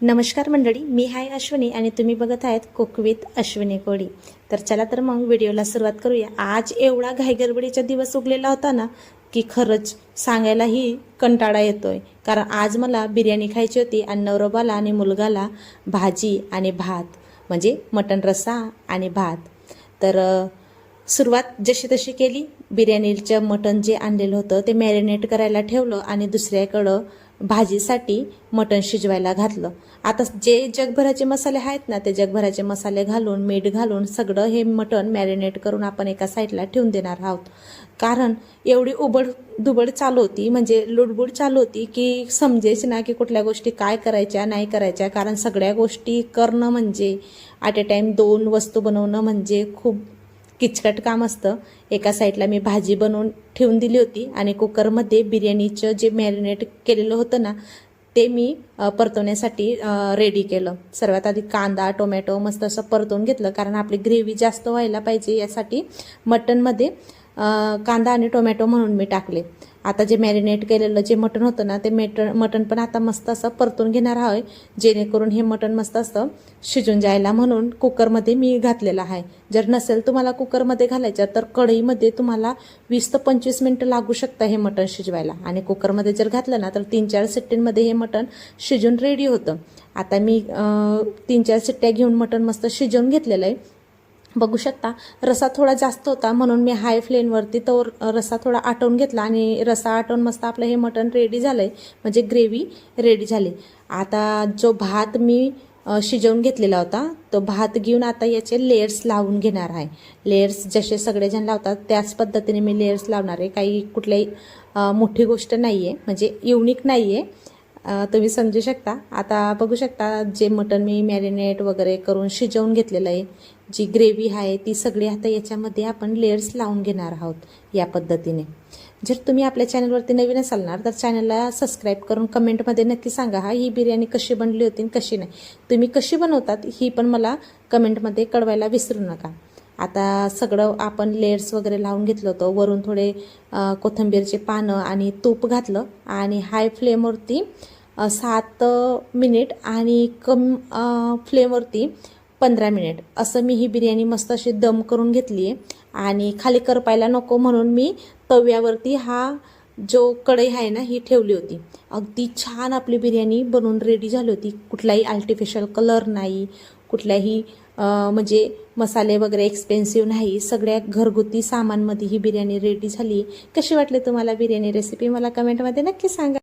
नमस्कार मंडळी, मी हाय अश्विनी आणि तुम्ही बघत आहेत कुक विथ अश्विनी कोळी। तर चला तर मग व्हिडिओला सुरुवात करूया। आज एवढा घाईगडबडीचा दिवस उगलेला होता ना की खरंच सांगायलाही कंटाळा येतोय, कारण आज मला बिर्याणी खायची होती आणि नवरोबाला आणि मुलगाला भाजी आणि भात म्हणजे मटण रस्सा आणि भात। तर सुरुवात जशी तशी केली। बिर्याणीचं मटण जे आणलेलं होतं ते मॅरिनेट करायला ठेवलं आणि दुसऱ्याकडं भाजीसाठी मटण शिजवायला घातलं। आता जे जगभराचे मसाले आहेत ना ते जगभराचे मसाले घालून मीठ घालून सगळं हे मटण मॅरिनेट करून आपण एका साईडला ठेवून देणार आहोत, कारण एवढी उबड दुबड चालू होती, म्हणजे लुडबुड चालू होती की समजेच ना की कुठल्या गोष्टी काय करायच्या नाही करायच्या। कारण सगळ्या गोष्टी करणं म्हणजे ॲट ए टाईम 2 वस्तू बनवणं म्हणजे खूप किचकट काम असतं। एका साईडला मी भाजी बनवून ठेवून दिली होती आणि कुकरमध्ये बिर्याणीचं जे मॅरिनेट केलेलं होतं ना ते मी परतवण्यासाठी रेडी केलं। सर्वात आधी कांदा टोमॅटो मस्त असं परतवून घेतलं, कारण आपली ग्रेव्ही जास्त व्हायला पाहिजे यासाठी मटनमध्ये कांदा आणि टोमॅटो म्हणून मी टाकले। आता जे मॅरिनेट केलेलं जे मटण होतं ना ते मटण पण आता मस्त असं परतून घेणार आहे, जेणेकरून हे मटण मस्त असं शिजून जायला म्हणून कुकरमध्ये मी घातलेलं आहे। जर नसेल तुम्हाला कुकरमध्ये घालायचं तर कढईमध्ये तुम्हाला 20 ते 25 मिनिटं लागू शकता हे मटण शिजवायला, आणि कुकरमध्ये जर घातलं ना तर 3-4 शिट्टींमध्ये हे मटण शिजून रेडी होतं। आता मी 3-4 शिट्ट्या घेऊन मटण मस्त शिजवून घेतलेलं आहे। बघू शकता रसा थोडा जास्त होता म्हणून मी हाय फ्लेमवरती तो रसा थोडा आटवून घेतला आणि रसा आटवून मस्त आपलं हे मटण रेडी झालंय, म्हणजे ग्रेव्ही रेडी झाली। आता जो भात मी शिजवून घेतलेला होता तो भात घेऊन आता याचे लेयर्स लावून घेणार आहे। लेयर्स जसे सगळेजण लावतात त्याच पद्धतीने मी लेयर्स लावणार आहे। काही कुठल्याही मोठी गोष्ट नाही आहे, म्हणजे युनिक नाही आहे, तुम्ही समजू शकता। आता बघू शकता जे मटण मी मॅरिनेट वगैरे करून शिजवून घेतलेलं आहे, जी ग्रेव्ही आहे ती सगळी आता याच्यामध्ये आपण लेयर्स लावून घेणार आहोत या पद्धतीने। जर तुम्ही आपल्या चॅनलवरती नवीन असाल ना तर चॅनलला सबस्क्राईब करून कमेंटमध्ये नक्की सांगा ही बिर्याणी कशी बनली होती आणि कशी नाही, तुम्ही कशी बनवतात ही पण मला कमेंटमध्ये कळवायला विसरू नका। आता सगळं आपण लेयर्स वगैरे लावून घेतलं होतं, वरून थोडे कोथिंबीरचे पानं आणि तूप घातलं आणि हाय फ्लेमवरती 7 मिनिट आणि कम फ्लेमवरती 15 मिनिट असं मी ही बिर्याणी मस्त अशी दम करून घेतली आहे। आणि खाली करपायला नको म्हणून मी तव्यावरती हा जो कढई आहे ना ही ठेवली होती। अगदी छान आपली बिर्याणी बनवून रेडी झाली होती। कुठलाही आर्टिफिशियल कलर नाही, कुठल्याही म्हणजे मसाले वगैरे एक्सपेन्सिव्ह नाही, सगळ्या घरगुती सामानमध्ये ही बिर्याणी रेडी झाली। कशी वाटली तुम्हाला बिर्याणी रेसिपी मला कमेंटमध्ये नक्की सांगा।